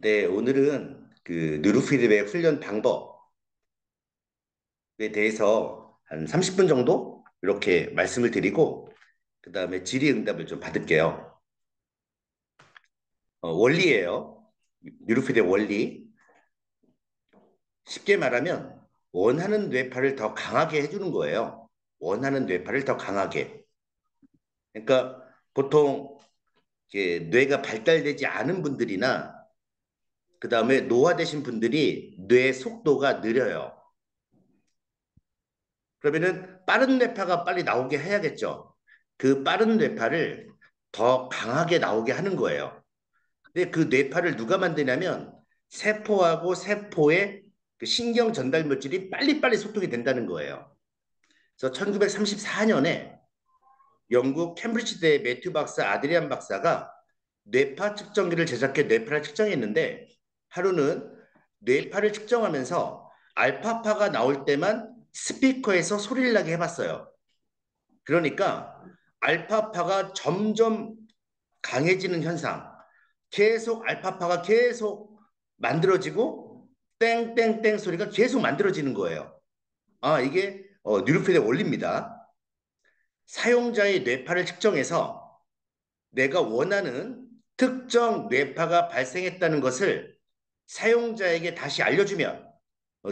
네, 오늘은 그 뉴로피드백 훈련 방법에 대해서 한 30분 정도 이렇게 말씀을 드리고 그다음에 질의응답을 좀 받을게요. 원리예요. 뉴로피드백 원리. 쉽게 말하면 원하는 뇌파를 더 강하게 해주는 거예요. 원하는 뇌파를 더 강하게. 그러니까 보통 이게 뇌가 발달되지 않은 분들이나 그다음에 노화되신 분들이 뇌 속도가 느려요. 그러면은 빠른 뇌파가 빨리 나오게 해야겠죠. 그 빠른 뇌파를 더 강하게 나오게 하는 거예요. 근데 그 뇌파를 누가 만드냐면 세포하고 세포의 그 신경 전달 물질이 빨리빨리 소통이 된다는 거예요. 그래서 1934년에 영국 캠브리지대 매튜 박사, 아드리안 박사가 뇌파 측정기를 제작해 뇌파를 측정했는데 하루는 뇌파를 측정하면서 알파파가 나올 때만 스피커에서 소리를 나게 해봤어요. 그러니까 알파파가 점점 강해지는 현상, 계속 알파파가 계속 만들어지고 땡땡땡 소리가 계속 만들어지는 거예요. 아, 이게 뉴로피드의 원리입니다. 사용자의 뇌파를 측정해서 내가 원하는 특정 뇌파가 발생했다는 것을 사용자에게 다시 알려주면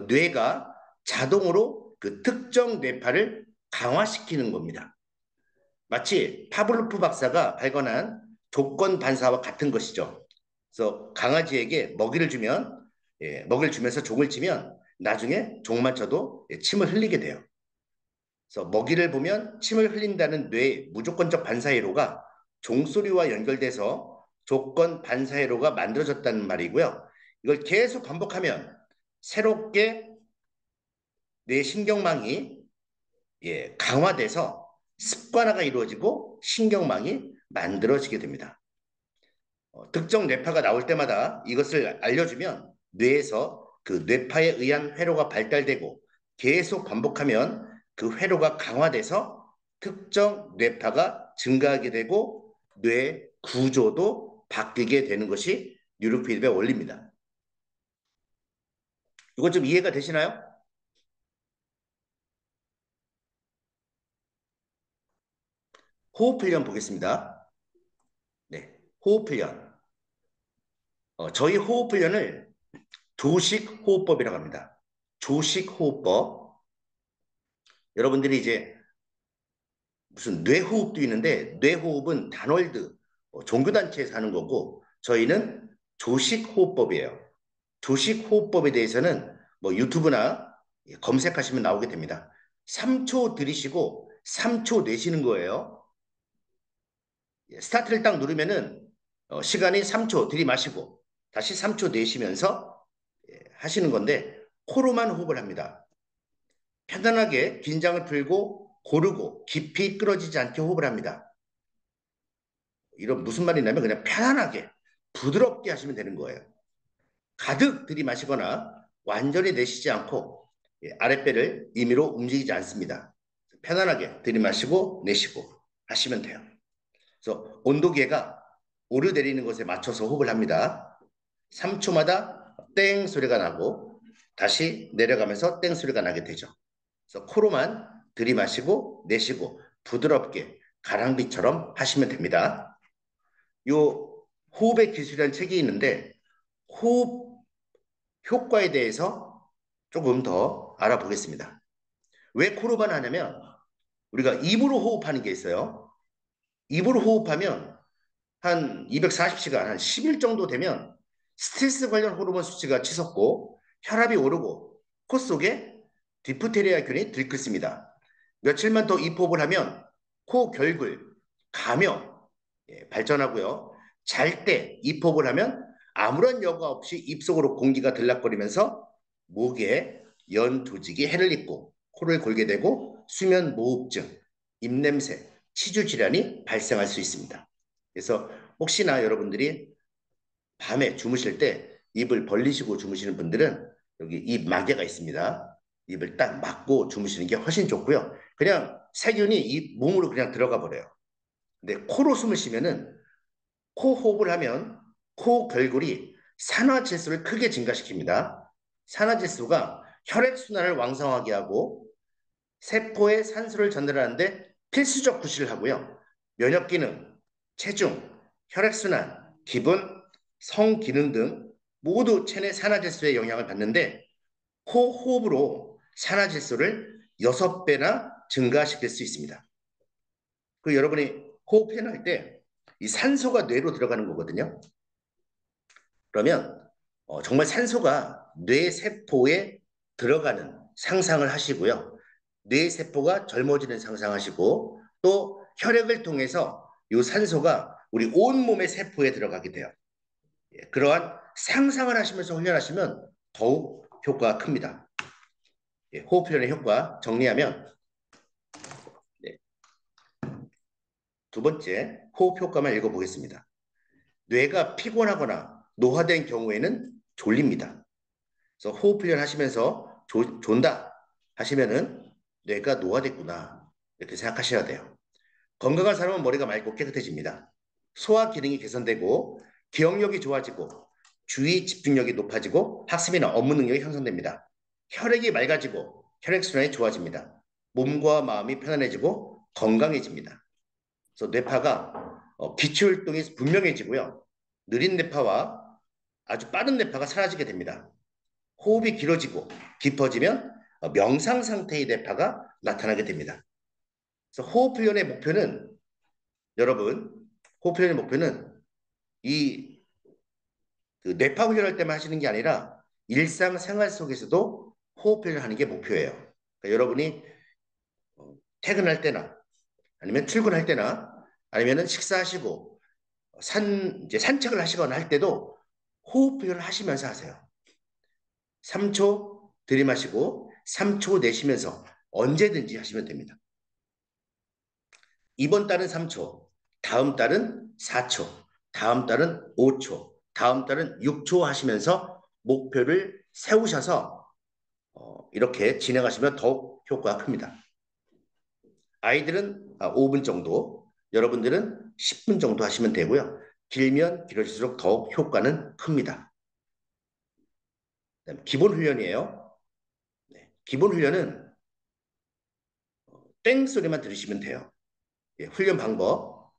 뇌가 자동으로 그 특정 뇌파를 강화시키는 겁니다. 마치 파블로프 박사가 발견한 조건 반사와 같은 것이죠. 그래서 강아지에게 먹이를 주면 먹이를 주면서 종을 치면 나중에 종만 쳐도 침을 흘리게 돼요. 그래서 먹이를 보면 침을 흘린다는 뇌의 무조건적 반사회로가 종소리와 연결돼서 조건 반사회로가 만들어졌다는 말이고요. 이걸 계속 반복하면 새롭게 뇌 신경망이 강화돼서 습관화가 이루어지고 신경망이 만들어지게 됩니다. 특정 뇌파가 나올 때마다 이것을 알려주면 뇌에서 그 뇌파에 의한 회로가 발달되고 계속 반복하면 그 회로가 강화돼서 특정 뇌파가 증가하게 되고 뇌 구조도 바뀌게 되는 것이 뉴로피드백 원리입니다. 이건 좀 이해가 되시나요? 호흡 훈련 보겠습니다. 네, 호흡 훈련. 저희 호흡 훈련을 조식 호흡법이라고 합니다. 조식 호흡법. 여러분들이 이제 무슨 뇌호흡도 있는데 뇌호흡은 단월드 종교단체에서 하는 거고 저희는 조식호흡법이에요. 조식호흡법에 대해서는 뭐 유튜브나 검색하시면 나오게 됩니다. 3초 들이쉬고 3초 내쉬는 거예요. 스타트를 딱 누르면은 시간이 3초 들이마시고 다시 3초 내쉬면서 하시는 건데 코로만 호흡을 합니다. 편안하게 긴장을 풀고 고르고 깊이 끌어지지 않게 호흡을 합니다. 이런 무슨 말이냐면 그냥 편안하게 부드럽게 하시면 되는 거예요. 가득 들이마시거나 완전히 내쉬지 않고 아랫배를 임의로 움직이지 않습니다. 편안하게 들이마시고 내쉬고 하시면 돼요. 그래서 온도계가 오르내리는 것에 맞춰서 호흡을 합니다. 3초마다 땡 소리가 나고 다시 내려가면서 땡 소리가 나게 되죠. 그래서 코로만 들이마시고 내쉬고 부드럽게 가랑비처럼 하시면 됩니다. 요 호흡의 기술이라는 책이 있는데 호흡 효과에 대해서 조금 더 알아보겠습니다. 왜 코로만 하냐면 우리가 입으로 호흡하는 게 있어요. 입으로 호흡하면 한 240시간, 한 10일 정도 되면 스트레스 관련 호르몬 수치가 치솟고 혈압이 오르고 코 속에 디프테리아균이 들끓습니다. 며칠만 더 입호흡을 하면 코 결굴, 감염 발전하고요. 잘 때 입호흡을 하면 아무런 여과 없이 입속으로 공기가 들락거리면서 목에 연 조직이 해를 입고 코를 골게 되고 수면 무호흡증, 입냄새, 치주 질환이 발생할 수 있습니다. 그래서 혹시나 여러분들이 밤에 주무실 때 입을 벌리시고 주무시는 분들은 여기 입 마개가 있습니다. 입을 딱 막고 주무시는 게 훨씬 좋고요. 그냥 세균이 입 몸으로 그냥 들어가 버려요. 근데 코로 숨을 쉬면은 코 호흡을 하면 코 결골이 산화질소를 크게 증가시킵니다. 산화질소가 혈액순환을 왕성하게 하고 세포에 산소를 전달하는데 필수적 구실을 하고요. 면역 기능, 체중, 혈액순환, 기분, 성기능 등 모두 체내 산화질소의 영향을 받는데 호흡으로 산화질소를 6배나 증가시킬 수 있습니다. 그 여러분이 호흡해낼 때 이 산소가 뇌로 들어가는 거거든요. 그러면 정말 산소가 뇌 세포에 들어가는 상상을 하시고요. 뇌 세포가 젊어지는 상상하시고 또 혈액을 통해서 이 산소가 우리 온몸의 세포에 들어가게 돼요. 예, 그러한 상상을 하시면서 훈련하시면 더욱 효과가 큽니다. 예, 호흡 훈련의 효과 정리하면 네, 두 번째 호흡 효과만 읽어보겠습니다. 뇌가 피곤하거나 노화된 경우에는 졸립니다. 그래서 호흡 훈련 하시면서 존다 하시면은 뇌가 노화됐구나 이렇게 생각하셔야 돼요. 건강한 사람은 머리가 맑고 깨끗해집니다. 소화 기능이 개선되고 기억력이 좋아지고 주의 집중력이 높아지고 학습이나 업무 능력이 향상됩니다. 혈액이 맑아지고 혈액순환이 좋아집니다. 몸과 마음이 편안해지고 건강해집니다. 그래서 뇌파가 기초율동이 분명해지고요. 느린 뇌파와 아주 빠른 뇌파가 사라지게 됩니다. 호흡이 길어지고 깊어지면 명상 상태의 뇌파가 나타나게 됩니다. 그래서 호흡 훈련의 목표는 여러분 호흡 훈련의 목표는 이 뇌파 훈련할 때만 하시는 게 아니라 일상생활 속에서도 호흡 훈련하는 게 목표예요. 그러니까 여러분이 퇴근할 때나 아니면 출근할 때나 아니면 식사하시고 이제 산책을 하시거나 할 때도 호흡 훈련을 하시면서 하세요. 3초 들이마시고 3초 내쉬면서 언제든지 하시면 됩니다. 이번 달은 3초, 다음 달은 4초, 다음 달은 5초, 다음 달은 6초 하시면서 목표를 세우셔서 이렇게 진행하시면 더욱 효과가 큽니다. 아이들은 5분 정도, 여러분들은 10분 정도 하시면 되고요. 길면 길어질수록 더욱 효과는 큽니다. 기본 훈련이에요. 네, 기본 훈련은 땡 소리만 들으시면 돼요. 예, 훈련 방법.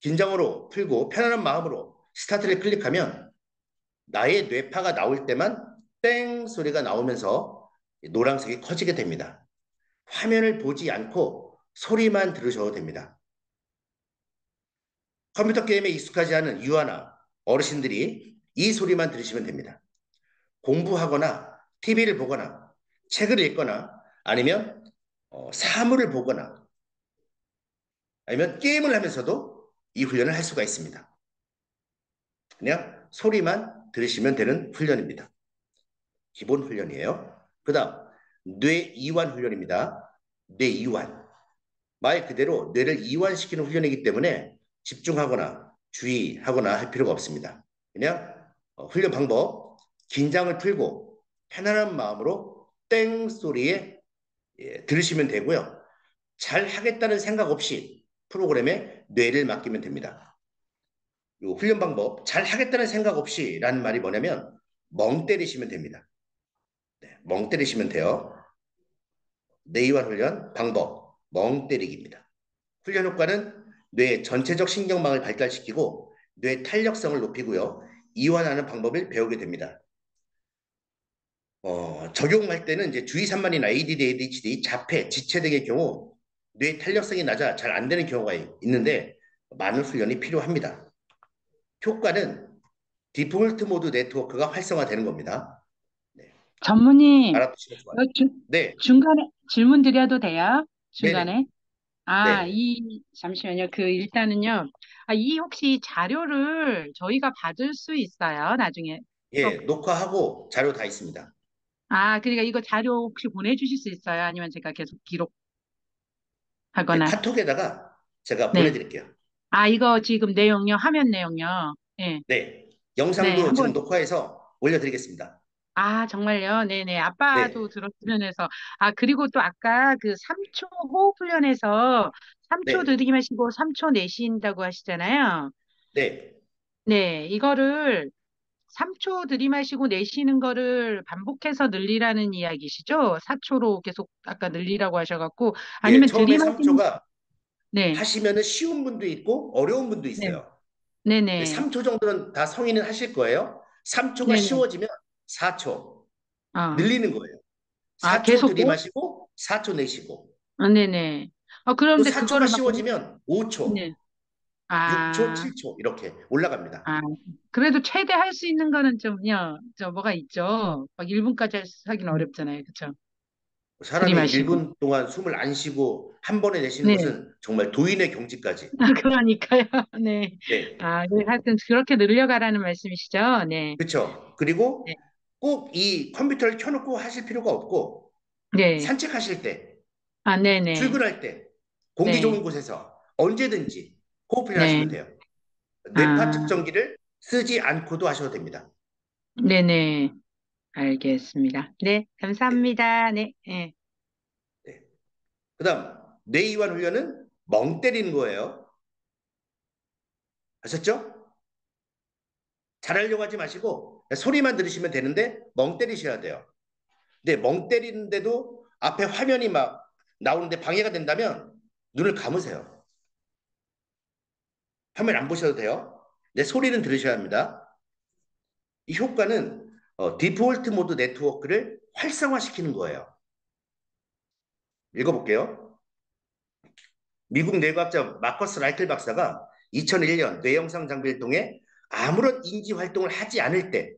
긴장으로 풀고 편안한 마음으로 스타트를 클릭하면 나의 뇌파가 나올 때만 땡 소리가 나오면서 노란색이 커지게 됩니다. 화면을 보지 않고 소리만 들으셔도 됩니다. 컴퓨터 게임에 익숙하지 않은 유아나 어르신들이 이 소리만 들으시면 됩니다. 공부하거나 TV를 보거나 책을 읽거나 아니면 사물을 보거나 아니면 게임을 하면서도 이 훈련을 할 수가 있습니다. 그냥 소리만 들으시면 되는 훈련입니다. 기본 훈련이에요. 그 다음 뇌이완 훈련입니다. 뇌이완. 말 그대로 뇌를 이완시키는 훈련이기 때문에 집중하거나 주의하거나 할 필요가 없습니다. 그냥 훈련 방법 긴장을 풀고 편안한 마음으로 땡 소리에 들으시면 되고요. 잘 하겠다는 생각 없이 프로그램에 뇌를 맡기면 됩니다. 이 훈련 방법 잘 하겠다는 생각 없이 라는 말이 뭐냐면 멍 때리시면 됩니다. 네, 멍 때리시면 돼요. 뇌이완 훈련 방법 멍 때리기입니다. 훈련 효과는 뇌 전체적 신경망을 발달시키고 뇌 탄력성을 높이고요. 이완하는 방법을 배우게 됩니다. 적용할 때는 이제 주의 산만이나 ADD, ADHD, 자폐, 지체 등의 경우 뇌 탄력성이 낮아 잘 안 되는 경우가 있는데 많은 훈련이 필요합니다. 효과는 디폴트 모드 네트워크가 활성화되는 겁니다. 네, 전무님, 알아두시면 좋아요. 네, 중간에 질문 드려도 돼요? 네네, 중간에? 아, 네, 잠시만요. 일단은요. 이 혹시 자료를 저희가 받을 수 있어요? 나중에. 또, 예, 녹화하고 자료 다 있습니다. 그러니까 이거 자료 혹시 보내주실 수 있어요? 아니면 제가 계속 예, 기록하거나. 카톡에다가 제가 네. 보내드릴게요. 이거 지금 내용요? 화면 내용요? 예. 네, 네, 영상도 지금 한번. 녹화해서 올려드리겠습니다. 정말요? 네네. 아빠도 네, 들었으면 해서. 그리고 또 아까 그 3초 호흡 훈련에서 3초 네, 들이마시고 3초 내쉰다고 하시잖아요. 네, 네, 이거를 3초 들이마시고 내쉬는 거를 반복해서 늘리라는 이야기시죠? 4초로 계속 아까 늘리라고 하셔갖고, 예, 아니면 처음에 들이마시는, 3초가 네, 하시면은 쉬운 분도 있고 어려운 분도 네, 있어요. 네네, 3초 정도는 다 성인은 하실 거예요. 3초가 네네, 쉬워지면 4초 아, 늘리는 거예요. 아, 4초 계속요? 들이마시고 4초 내쉬고 아, 네네. 또 그런데 4초가 그거를 막, 쉬워지면 5초, 네, 6초, 아, 7초 이렇게 올라갑니다. 아, 그래도 최대 할 수 있는 거는 좀요, 뭐가 있죠? 막 1분까지 하기는 어렵잖아요. 그쵸? 사람이 들이마시고. 1분 동안 숨을 안 쉬고 한 번에 내쉬는 네. 것은 정말 도인의 경지까지. 그러니까요. 네. 네, 하여튼 그렇게 늘려가라는 말씀이시죠? 네. 그렇죠. 네. 그리고 꼭 이 컴퓨터를 켜놓고 하실 필요가 없고 네. 산책하실 때, 네네. 출근할 때, 공기 좋은 네. 곳에서 언제든지 호흡을 네. 하시면 돼요. 뇌파 아, 측정기를 쓰지 않고도 하셔도 됩니다. 네네. 알겠습니다. 네. 네, 감사합니다. 네. 네. 네. 그다음 뇌이완 훈련은 멍 때리는 거예요. 아셨죠? 잘하려고 하지 마시고 소리만 들으시면 되는데 멍 때리셔야 돼요. 근데 멍 때리는데도 앞에 화면이 막 나오는데 방해가 된다면 눈을 감으세요. 화면 안 보셔도 돼요. 내 소리는 들으셔야 합니다. 이 효과는 디폴트 모드 네트워크를 활성화시키는 거예요. 읽어볼게요. 미국 뇌과학자 마커스 라이틀 박사가 2001년 뇌영상 장비를 통해 아무런 인지 활동을 하지 않을 때,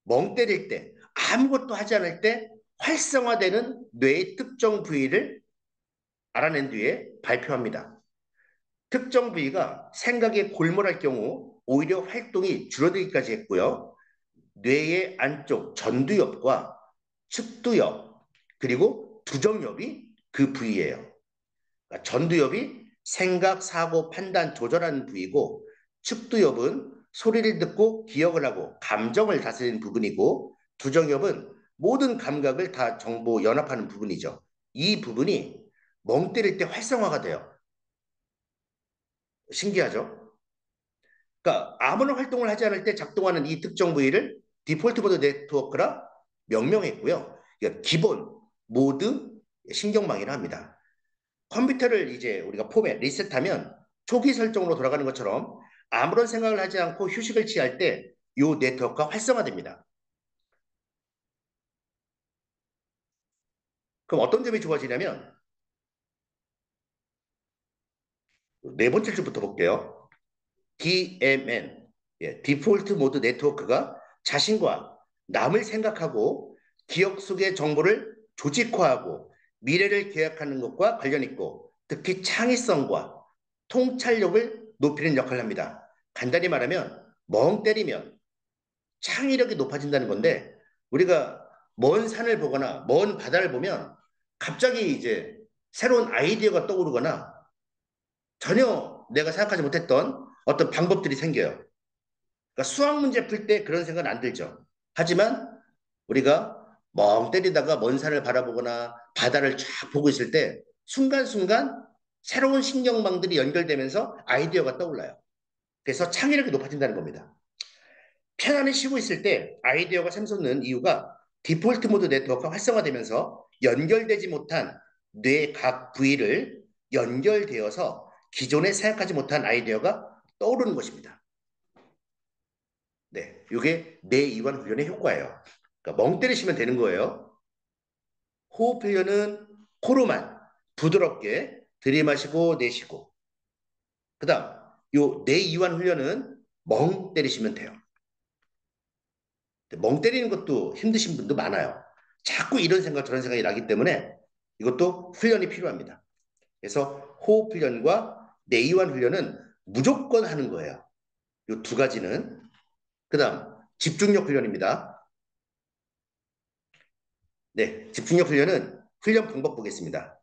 멍 때릴 때, 아무것도 하지 않을 때 활성화되는 뇌의 특정 부위를 알아낸 뒤에 발표합니다. 특정 부위가 생각에 골몰할 경우 오히려 활동이 줄어들기까지 했고요. 뇌의 안쪽 전두엽과 측두엽 그리고 두정엽이 그 부위예요. 그러니까 전두엽이 생각, 사고, 판단 조절하는 부위고 측두엽은 소리를 듣고 기억을 하고 감정을 다스리는 부분이고 두정엽은 모든 감각을 다 정보 연합하는 부분이죠. 이 부분이 멍 때릴 때 활성화가 돼요. 신기하죠? 그러니까 아무런 활동을 하지 않을 때 작동하는 이 특정 부위를 디폴트 모드 네트워크라 명명했고요. 그러니까 기본 모드 신경망이라 합니다. 컴퓨터를 이제 우리가 포맷, 리셋하면 초기 설정으로 돌아가는 것처럼 아무런 생각을 하지 않고 휴식을 취할 때 이 네트워크가 활성화됩니다. 그럼 어떤 점이 좋아지냐면 네 번째 줄부터 볼게요. DMN, 디폴트 모드 네트워크가 자신과 남을 생각하고 기억 속의 정보를 조직화하고 미래를 계획하는 것과 관련 있고 특히 창의성과 통찰력을 높이는 역할을 합니다. 간단히 말하면 멍 때리면 창의력이 높아진다는 건데 우리가 먼 산을 보거나 먼 바다를 보면 갑자기 이제 새로운 아이디어가 떠오르거나 전혀 내가 생각하지 못했던 어떤 방법들이 생겨요. 그러니까 수학 문제 풀 때 그런 생각은 안 들죠. 하지만 우리가 멍 때리다가 먼 산을 바라보거나 바다를 쫙 보고 있을 때 순간순간 새로운 신경망들이 연결되면서 아이디어가 떠올라요. 그래서 창의력이 높아진다는 겁니다. 편안히 쉬고 있을 때 아이디어가 샘솟는 이유가 디폴트 모드 네트워크가 활성화되면서 연결되지 못한 뇌 각 부위를 연결되어서 기존에 생각하지 못한 아이디어가 떠오르는 것입니다. 네, 이게 뇌이완 훈련의 효과예요. 그러니까 멍 때리시면 되는 거예요. 호흡 훈련은 코로만 부드럽게 들이마시고 내쉬고 그다음 요 뇌이완 훈련은 멍 때리시면 돼요. 멍 때리는 것도 힘드신 분도 많아요. 자꾸 이런 생각 저런 생각이 나기 때문에 이것도 훈련이 필요합니다. 그래서 호흡 훈련과 내이완 훈련은 무조건 하는 거예요. 이 두 가지는. 그다음 집중력 훈련입니다. 네, 집중력 훈련은 훈련 방법 보겠습니다.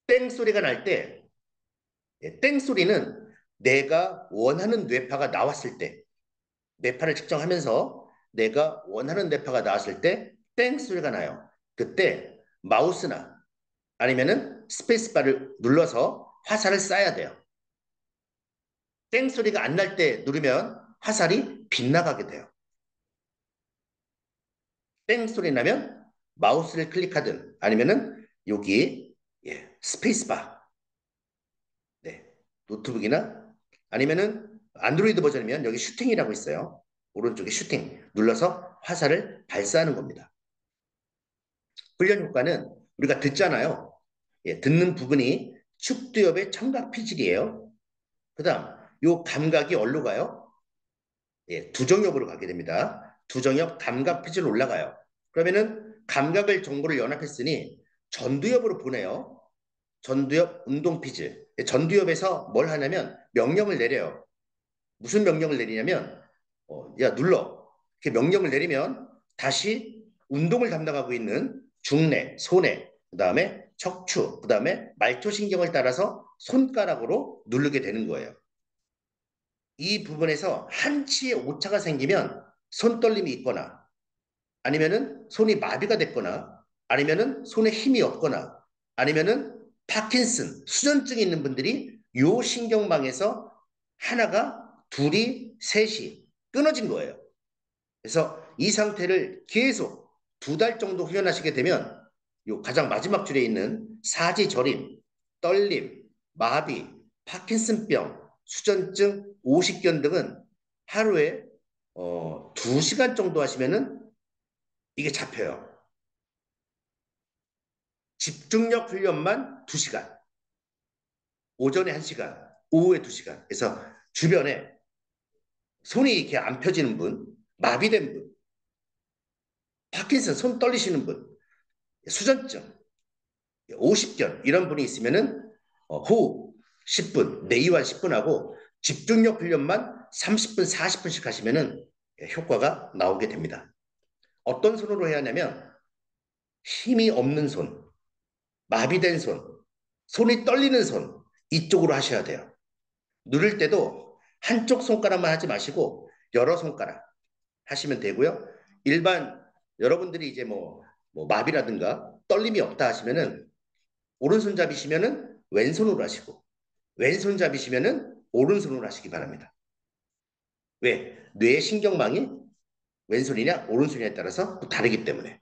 땡 소리가 날 때, 땡 소리는 내가 원하는 뇌파가 나왔을 때, 뇌파를 측정하면서 내가 원하는 뇌파가 나왔을 때 땡 소리가 나요. 그때 마우스나 아니면은 스페이스바를 눌러서 화살을 쏴야 돼요. 땡 소리가 안 날 때 누르면 화살이 빗나가게 돼요. 뺑 소리 나면 마우스를 클릭하든 아니면은 여기 스페이스바, 네, 노트북이나 아니면은 안드로이드 버전이면 여기 슈팅이라고 있어요. 오른쪽에 슈팅 눌러서 화살을 발사하는 겁니다. 훈련 효과는 우리가 듣잖아요. 듣는 부분이 축두엽의 청각 피질이에요. 그다음 요 감각이 어디로 가요? 두정엽으로 가게 됩니다. 두정엽 감각 피질 올라가요. 그러면은 감각을 정보를 연합했으니 전두엽으로 보내요. 전두엽 운동 피질. 전두엽에서 뭘 하냐면 명령을 내려요. 무슨 명령을 내리냐면 야 눌러. 이렇게 명령을 내리면 다시 운동을 담당하고 있는 중뇌, 소뇌, 그다음에 척추, 그다음에 말초신경을 따라서 손가락으로 누르게 되는 거예요. 이 부분에서 한치의 오차가 생기면 손떨림이 있거나 아니면은 손이 마비가 됐거나 아니면은 손에 힘이 없거나 아니면은 파킨슨, 수전증이 있는 분들이 요 신경망에서 하나가 둘이 셋이 끊어진 거예요. 그래서 이 상태를 계속 2달 정도 훈련하시게 되면 요 가장 마지막 줄에 있는 사지 저림, 떨림, 마비, 파킨슨병, 수전증, 오십견 등은 하루에 2시간 정도 하시면은 이게 잡혀요. 집중력 훈련만 2시간, 오전에 1시간, 오후에 2시간. 그래서 주변에 손이 이렇게 안 펴지는 분, 마비된 분, 파킨슨 손 떨리시는 분, 수전증, 오십견 이런 분이 있으면은 호흡 10분, 내이완 10분 하고 집중력 훈련만 30분, 40분씩 하시면은 효과가 나오게 됩니다. 어떤 손으로 해야 하냐면 힘이 없는 손, 마비된 손, 손이 떨리는 손 이쪽으로 하셔야 돼요. 누를 때도 한쪽 손가락만 하지 마시고 여러 손가락 하시면 되고요. 일반 여러분들이 이제 뭐 마비라든가 떨림이 없다 하시면은 오른손잡이시면은 왼손으로 하시고 왼손잡이시면은 오른손으로 하시기 바랍니다. 왜? 뇌의 신경망이 왼손이냐 오른손이냐에 따라서 다르기 때문에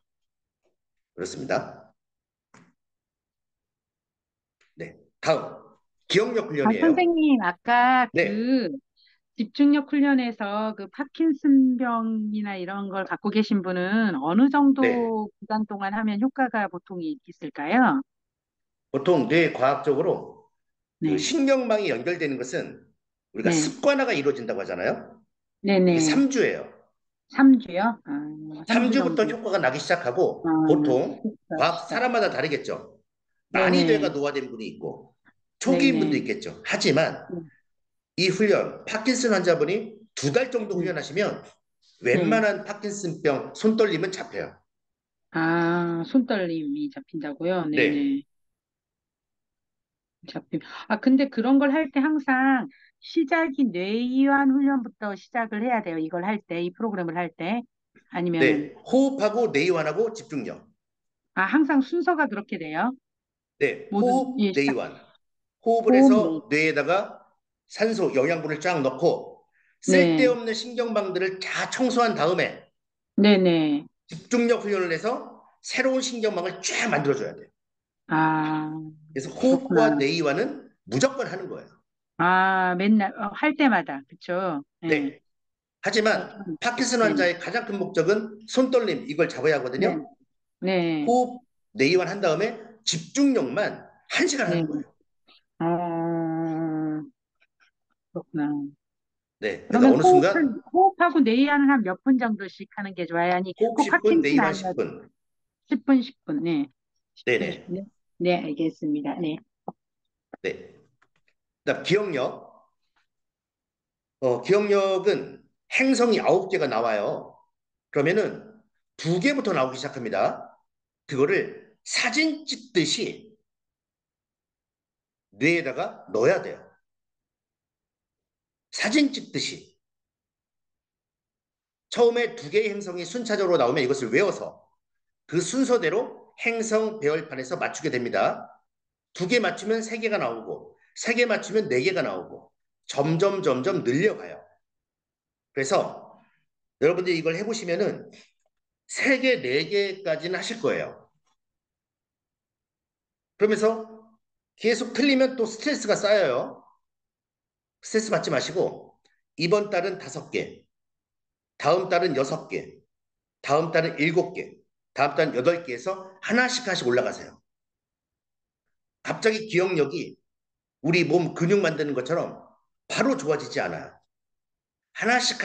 그렇습니다. 네, 다음 기억력 아, 훈련이에요. 선생님, 아까 네, 집중력 훈련에서 그 파킨슨병이나 이런 걸 갖고 계신 분은 어느 네. 정도 기간 동안 하면 효과가 보통 있을까요? 보통 뇌 과학적으로 그 네, 신경망이 연결되는 것은 우리가 네, 습관화가 이루어진다고 하잖아요. 이게 네네. 3주예요. 3주요? 아, 3주 3주부터 정도. 효과가 나기 아, 시작하고 보통 과학 시작. 사람마다 다르겠죠. 많이 네네, 뇌가 노화된 분이 있고 초기인 분도 네네. 있겠죠. 하지만 네, 이 훈련 파킨슨 환자분이 2달 정도 네. 훈련하시면 네. 웬만한 파킨슨병 손떨림은 잡혀요. 아, 손떨림이 잡힌다고요? 네, 네네. 잡힘. 아, 근데 그런 걸 할 때 항상 시작이 뇌이완 훈련부터 시작을 해야 돼요. 이걸 할 때, 이 프로그램을 할 때. 아니면은, 네, 호흡하고 내이완하고 집중력. 아, 항상 순서가 그렇게 돼요. 네, 모든, 호흡 예, 시작, 내이완. 호흡을 호흡, 네. 해서 뇌에다가 산소, 영양분을 쫙 넣고 네, 쓸데없는 신경망들을 다 청소한 다음에 네네. 집중력 훈련을 해서 새로운 신경망을 쫙 만들어줘야 돼요. 아, 그래서 호흡과 그렇구나. 내이완은 무조건 하는 거예요. 아, 맨날, 할 때마다. 그쵸? 네. 네. 하지만 그렇구나. 파킨슨 네네. 환자의 가장 큰 목적은 손떨림 이걸 잡아야 네, 하거든요. 네, 호흡 내이완 한 다음에 집중력만 1시간 네. 하는 거예요. 어, 그렇구나. 네. 그래서 그러면 어느 순간 호흡하고 내의하는 한 몇 분 정도씩 하는 게 좋아요? 아니, 호흡 꼭 10분, 파킨슨 내이완 아니어도 10분. 10분, 10분, 네. 10분, 네네. 10분. 네, 알겠습니다. 네. 네. 그다음 기억력. 기억력은 행성이 9개가 나와요. 그러면은 2개부터 나오기 시작합니다. 그거를 사진 찍듯이 뇌에다가 넣어야 돼요. 사진 찍듯이. 처음에 2개의 행성이 순차적으로 나오면 이것을 외워서 그 순서대로 행성 배열판에서 맞추게 됩니다. 2개 맞추면 3개가 나오고 3개 맞추면 4개가 나오고 점점 늘려가요. 그래서 여러분들이 이걸 해보시면은 3개, 4개까지는 하실 거예요. 그러면서 계속 틀리면 또 스트레스가 쌓여요. 스트레스 받지 마시고 이번 달은 5개, 다음 달은 6개, 다음 달은 7개, 다음 달은 8개에서 하나씩 올라가세요. 갑자기 기억력이 우리 몸 근육 만드는 것처럼 바로 좋아지지 않아요. 하나씩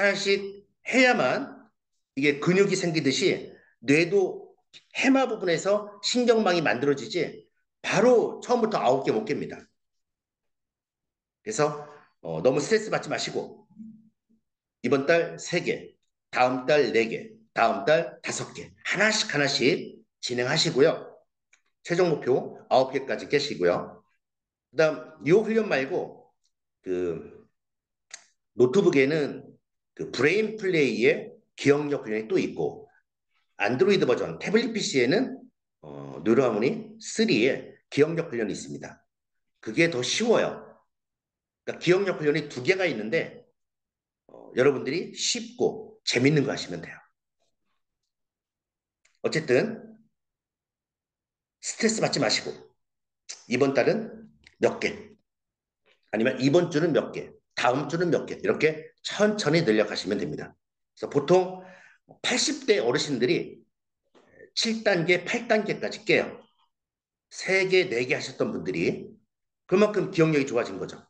해야만 이게 근육이 생기듯이 뇌도 해마 부분에서 신경망이 만들어지지 바로 처음부터 9개 못 깹니다. 그래서 너무 스트레스 받지 마시고 이번 달 3개, 다음 달 4개, 다음 달 5개 하나씩 진행하시고요. 최종 목표 9개까지 깨시고요. 그다음 이 훈련 말고 그 노트북에는 그 브레인 플레이의 기억력 훈련이 또 있고 안드로이드 버전 태블릿 PC에는 뉴로하모니 3의 기억력 훈련이 있습니다. 그게 더 쉬워요. 그러니까 기억력 훈련이 2개가 있는데 여러분들이 쉽고 재밌는 거 하시면 돼요. 어쨌든 스트레스 받지 마시고 이번 달은 몇 개, 아니면 이번 주는 몇 개, 다음 주는 몇 개, 이렇게 천천히 늘려가시면 됩니다. 그래서 보통 80대 어르신들이 7단계, 8단계까지 깨요. 3개, 4개 하셨던 분들이 그만큼 기억력이 좋아진 거죠.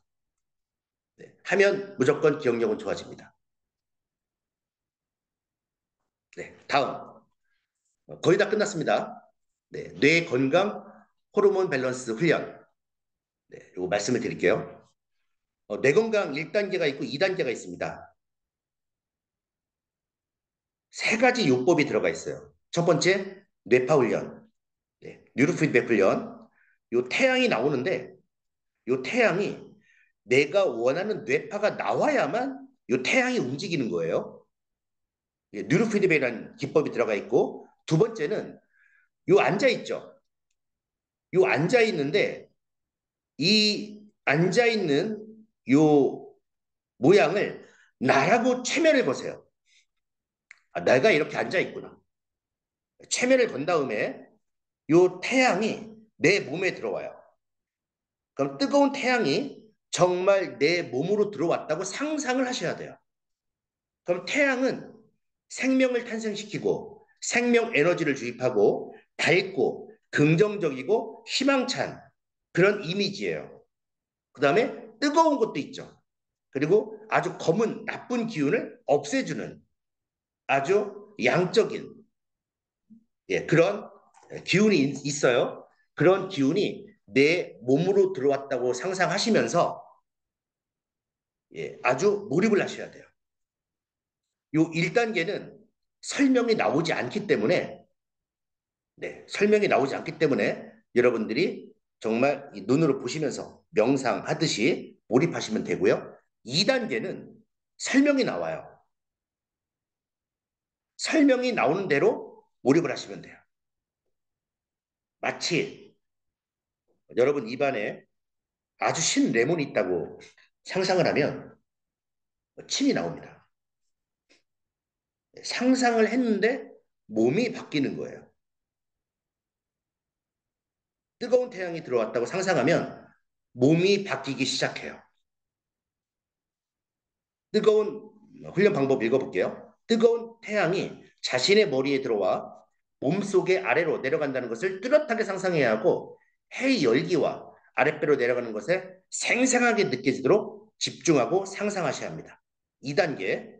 네, 하면 무조건 기억력은 좋아집니다. 네, 다음. 거의 다 끝났습니다. 네, 뇌 건강 호르몬 밸런스 훈련. 네, 이거 말씀을 드릴게요. 뇌 건강 1단계가 있고 2단계가 있습니다. 3가지 요법이 들어가 있어요. 첫 번째, 뇌파 훈련, 네, 뉴로 피드백 훈련. 요 태양이 나오는데, 요 태양이 내가 원하는 뇌파가 나와야만 요 태양이 움직이는 거예요. 예, 뉴로 피드백이라는 기법이 들어가 있고, 두 번째는 요 앉아 있죠. 요 앉아 있는데, 이 앉아 있는 요 모양을 나라고 최면을 거세요. 아, 내가 이렇게 앉아 있구나. 최면을 건 다음에 요 태양이 내 몸에 들어와요. 그럼 뜨거운 태양이 정말 내 몸으로 들어왔다고 상상을 하셔야 돼요. 그럼 태양은 생명을 탄생시키고 생명 에너지를 주입하고 밝고 긍정적이고 희망찬 그런 이미지예요. 그 다음에 뜨거운 것도 있죠. 그리고 아주 검은 나쁜 기운을 없애주는 아주 양적인 그런 기운이 있어요. 그런 기운이 내 몸으로 들어왔다고 상상하시면서 아주 몰입을 하셔야 돼요. 요 1단계는 설명이 나오지 않기 때문에 설명이 나오지 않기 때문에 여러분들이 정말 눈으로 보시면서 명상하듯이 몰입하시면 되고요. 2단계는 설명이 나와요. 설명이 나오는 대로 몰입을 하시면 돼요. 마치 여러분 입안에 아주 신 레몬이 있다고 상상을 하면 침이 나옵니다. 상상을 했는데 몸이 바뀌는 거예요. 뜨거운 태양이 들어왔다고 상상하면 몸이 바뀌기 시작해요. 뜨거운 훈련 방법 읽어볼게요. 뜨거운 태양이 자신의 머리에 들어와 몸속의 아래로 내려간다는 것을 뚜렷하게 상상해야 하고 해의 열기와 아랫배로 내려가는 것에 생생하게 느껴지도록 집중하고 상상하셔야 합니다. 2단계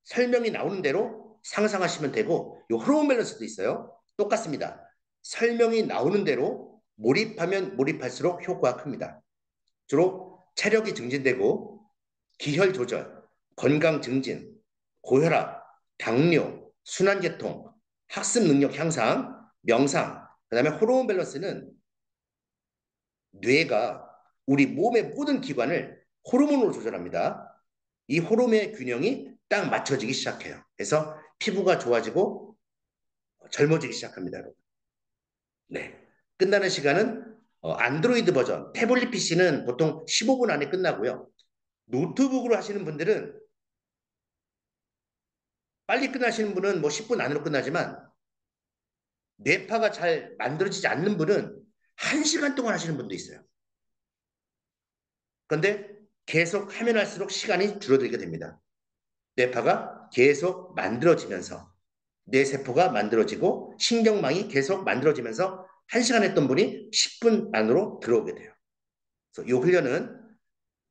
설명이 나오는 대로 상상하시면 되고 이 호르몬 밸런스도 있어요. 똑같습니다. 설명이 나오는 대로 몰입하면 몰입할수록 효과가 큽니다. 주로 체력이 증진되고 기혈 조절, 건강 증진, 고혈압, 당뇨, 순환계통, 학습 능력 향상, 명상, 그다음에 호르몬 밸런스는 뇌가 우리 몸의 모든 기관을 호르몬으로 조절합니다. 이 호르몬의 균형이 딱 맞춰지기 시작해요. 그래서 피부가 좋아지고 젊어지기 시작합니다, 여러분. 네. 끝나는 시간은 안드로이드 버전, 태블릿 PC는 보통 15분 안에 끝나고요. 노트북으로 하시는 분들은 빨리 끝나시는 분은 뭐 10분 안으로 끝나지만 뇌파가 잘 만들어지지 않는 분은 1시간 동안 하시는 분도 있어요. 그런데 계속 하면 할수록 시간이 줄어들게 됩니다. 뇌파가 계속 만들어지면서 뇌세포가 만들어지고 신경망이 계속 만들어지면서 1시간 했던 분이 10분 안으로 들어오게 돼요. 그래서 이 훈련은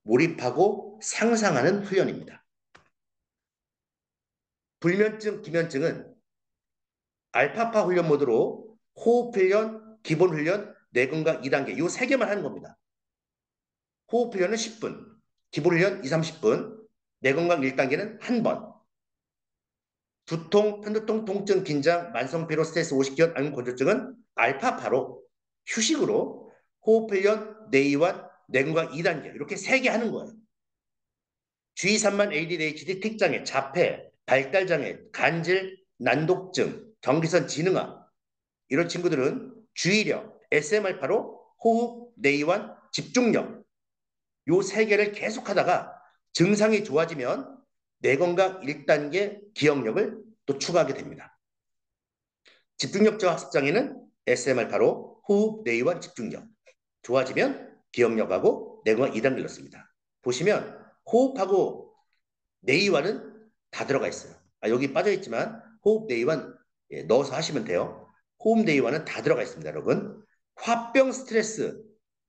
몰입하고 상상하는 훈련입니다. 불면증, 기면증은 알파파 훈련 모드로 호흡 훈련, 기본 훈련, 뇌건강 2단계 이 세 개만 하는 겁니다. 호흡 훈련은 10분, 기본 훈련 2, 30분, 뇌건강 1단계는 한 번. 두통, 편두통, 통증, 긴장, 만성피로, 스트레스, 오십견, 안건조증은 알파파로 휴식으로 호흡 훈련, 뇌이완, 뇌건강 2단계 이렇게 세 개 하는 거예요. G3만 ADHD, 틱장애, 자폐, 발달장애, 간질, 난독증, 경기선 지능아 이런 친구들은 주의력, SMR파로 호흡, 뇌이완, 집중력 요 세 개를 계속 하다가 증상이 좋아지면 뇌건강 1단계 기억력을 또 추가하게 됩니다. 집중력저 학습장애는 SMR파로 호흡, 뇌이완, 집중력 좋아지면 기억력하고 뇌건강 2단계를 넣습니다. 보시면 호흡하고 뇌이완은 다 들어가 있어요. 여기 빠져있지만 호흡, 뇌이완 넣어서 하시면 돼요. 호흡, 뇌이완은 다 들어가 있습니다, 여러분. 화병, 스트레스,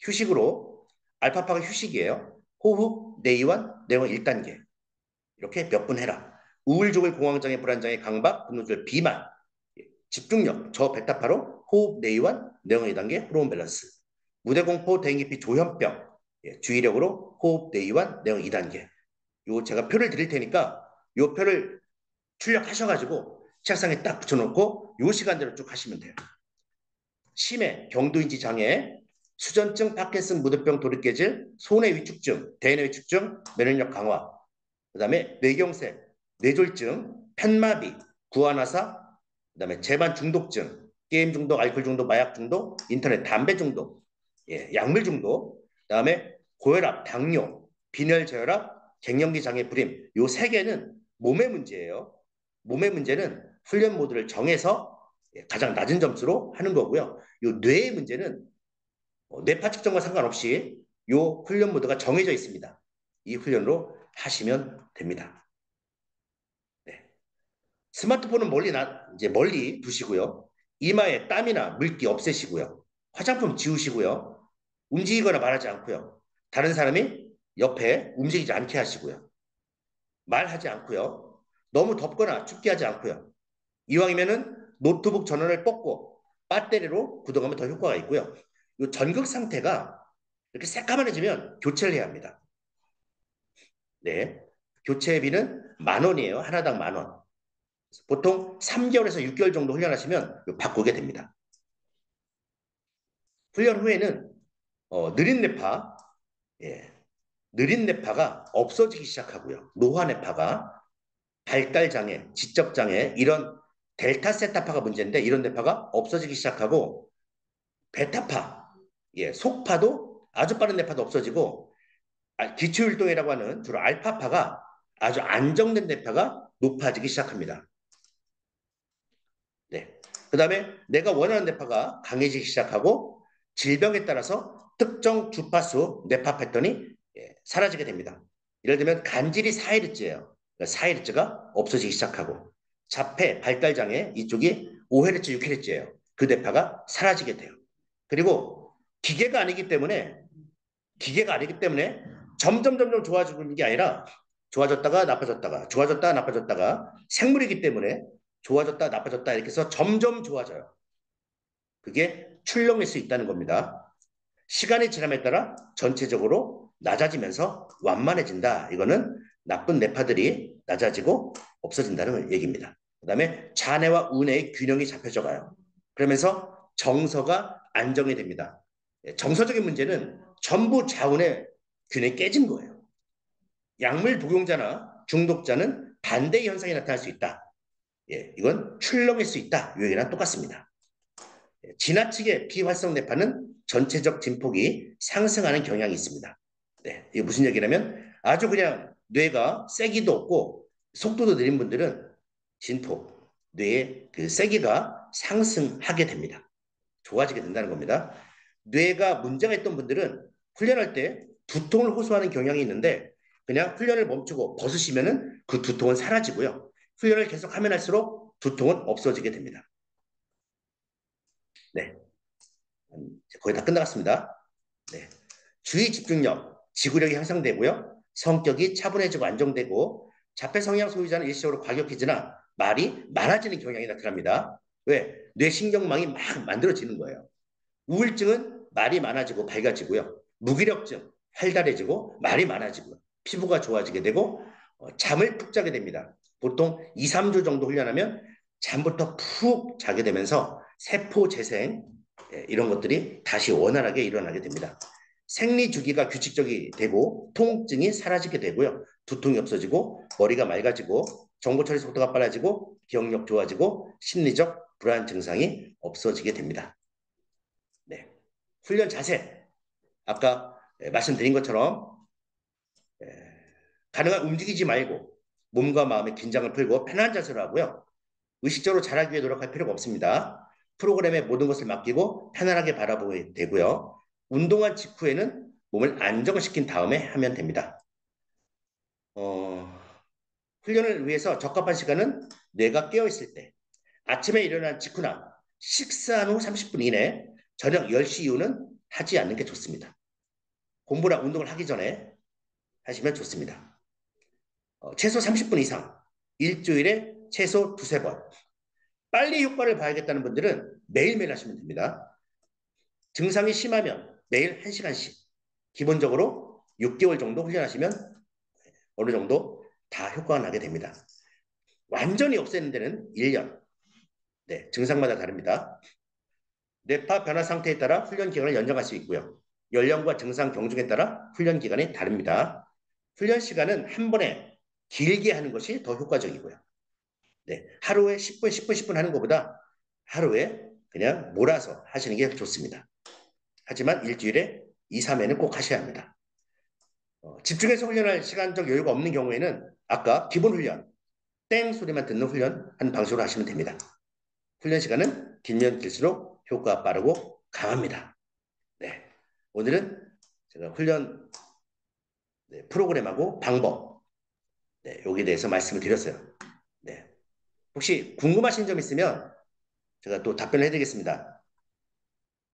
휴식으로 알파파가 휴식이에요. 호흡, 뇌이완, 뇌이완 1단계 이렇게 몇 분 해라. 우울증을 공황장애, 불안장애, 강박, 분노절, 비만, 집중력, 저베타파로 호흡, 뇌이완, 뇌이완 2단계 호르몬 밸런스, 무대공포, 대인기피, 조현병, 주의력으로 호흡, 뇌이완, 뇌이완 2단계 요 제가 표를 드릴 테니까 요 표를 출력하셔가지고 책상에 딱 붙여놓고 요 시간대로 쭉 하시면 돼요. 치매, 경도인지 장애, 수전증, 파킨슨, 무드병, 도리깨질, 손해 위축증, 대뇌 위축증, 면역력 강화, 그 다음에 뇌경색, 뇌졸중, 펜마비, 구안화사, 그 다음에 재반 중독증, 게임 중독, 알코올 중독, 마약 중독, 인터넷, 담배 중독, 약물 중독, 그 다음에 고혈압, 당뇨, 빈혈 저혈압, 갱년기 장애 불임 요 세 개는 몸의 문제예요. 몸의 문제는 훈련 모드를 정해서 가장 낮은 점수로 하는 거고요. 요 뇌의 문제는 뇌파 측정과 상관없이 요 훈련 모드가 정해져 있습니다. 이 훈련으로 하시면 됩니다. 네. 스마트폰은 멀리 두시고요. 이마에 땀이나 물기 없애시고요. 화장품 지우시고요. 움직이거나 말하지 않고요. 다른 사람이 옆에 움직이지 않게 하시고요. 말하지 않고요. 너무 덥거나 춥게 하지 않고요. 이왕이면은 노트북 전원을 뽑고 배터리로 구동하면 더 효과가 있고요. 이 전극 상태가 이렇게 새까만해지면 교체를 해야 합니다. 네. 교체비는 10,000원이에요. 하나당 10,000원. 보통 3개월에서 6개월 정도 훈련하시면 바꾸게 됩니다. 훈련 후에는 느린 뇌파, 예, 느린 뇌파가 없어지기 시작하고요. 노화 뇌파가 발달장애, 지적장애 이런 델타 세타파가 문제인데 이런 뇌파가 없어지기 시작하고 베타파, 속파도 아주 빠른 뇌파도 없어지고 기초율동이라고 하는 주로 알파파가 아주 안정된 뇌파가 높아지기 시작합니다. 네. 그 다음에 내가 원하는 뇌파가 강해지기 시작하고 질병에 따라서 특정 주파수 뇌파 패턴이 사라지게 됩니다. 예를 들면 간질이 4Hz예요. 4Hz가 없어지기 시작하고 자폐, 발달장애 이쪽이 5Hz, 6Hz예요. 그 뇌파가 사라지게 돼요. 그리고 기계가 아니기 때문에 점점 좋아지는 게 아니라 좋아졌다가 나빠졌다가 좋아졌다가 나빠졌다가 생물이기 때문에 좋아졌다 나빠졌다 이렇게 해서 점점 좋아져요. 그게 출렁일 수 있다는 겁니다. 시간이 지남에 따라 전체적으로 낮아지면서 완만해진다. 이거는 나쁜 뇌파들이 낮아지고 없어진다는 얘기입니다. 그 다음에 잔해와 운해의 균형이 잡혀져 가요. 그러면서 정서가 안정이 됩니다. 정서적인 문제는 전부 자운의 균형이 깨진 거예요. 약물 복용자나 중독자는 반대의 현상이 나타날 수 있다. 이건 출렁일 수 있다. 이 얘기랑 똑같습니다. 지나치게 비활성 뇌파는 전체적 진폭이 상승하는 경향이 있습니다. 네, 이게 무슨 얘기냐면 아주 그냥 뇌가 세기도 없고 속도도 느린 분들은 진폭, 뇌의 그 세기가 상승하게 됩니다. 좋아지게 된다는 겁니다. 뇌가 문제가 있던 분들은 훈련할 때 두통을 호소하는 경향이 있는데 그냥 훈련을 멈추고 벗으시면은 그 두통은 사라지고요. 훈련을 계속하면 할수록 두통은 없어지게 됩니다. 네, 거의 다 끝나갔습니다. 네, 주의 집중력, 지구력이 향상되고요. 성격이 차분해지고 안정되고 자폐 성향 소유자는 일시적으로 과격해지나 말이 많아지는 경향이 나타납니다. 왜? 뇌신경망이 막 만들어지는 거예요. 우울증은 말이 많아지고 밝아지고요. 무기력증, 활달해지고 말이 많아지고요. 피부가 좋아지게 되고 잠을 푹 자게 됩니다. 보통 2, 3주 정도 훈련하면 잠부터 푹 자게 되면서 세포 재생 이런 것들이 다시 원활하게 일어나게 됩니다. 생리 주기가 규칙적이 되고 통증이 사라지게 되고요. 두통이 없어지고 머리가 맑아지고 정보 처리 속도가 빨라지고 기억력 좋아지고 심리적 불안 증상이 없어지게 됩니다. 네. 훈련 자세. 아까 말씀드린 것처럼 가능한 움직이지 말고 몸과 마음의 긴장을 풀고 편한 자세로 하고요. 의식적으로 잘하기 위해 노력할 필요가 없습니다. 프로그램에 모든 것을 맡기고 편안하게 바라보게 되고요. 운동한 직후에는 몸을 안정시킨 다음에 하면 됩니다. 어, 훈련을 위해서 적합한 시간은 뇌가 깨어있을 때, 아침에 일어난 직후나 식사한 후 30분 이내, 저녁 10시 이후는 하지 않는 게 좋습니다. 공부나 운동을 하기 전에 하시면 좋습니다. 최소 30분 이상, 일주일에 최소 두세 번. 빨리 효과를 봐야겠다는 분들은 매일매일 하시면 됩니다. 증상이 심하면 매일 1시간씩. 기본적으로 6개월 정도 훈련하시면 어느 정도 다 효과가 나게 됩니다. 완전히 없애는 데는 1년. 네, 증상마다 다릅니다. 뇌파 변화 상태에 따라 훈련 기간을 연장할 수 있고요. 연령과 증상 경중에 따라 훈련 기간이 다릅니다. 훈련 시간은 한 번에 길게 하는 것이 더 효과적이고요. 네, 하루에 10분, 10분, 10분 하는 것보다 하루에 그냥 몰아서 하시는 게 좋습니다. 하지만 일주일에 2, 3회는 꼭 하셔야 합니다. 집중해서 훈련할 시간적 여유가 없는 경우에는 아까 기본 훈련, 땡 소리만 듣는 훈련 하는 방식으로 하시면 됩니다. 훈련 시간은 길면 길수록 효과가 빠르고 강합니다. 네, 오늘은 제가 훈련 프로그램하고 방법 여기에 대해서 말씀을 드렸어요. 네, 혹시 궁금하신 점 있으면 제가 또 답변을 해드리겠습니다.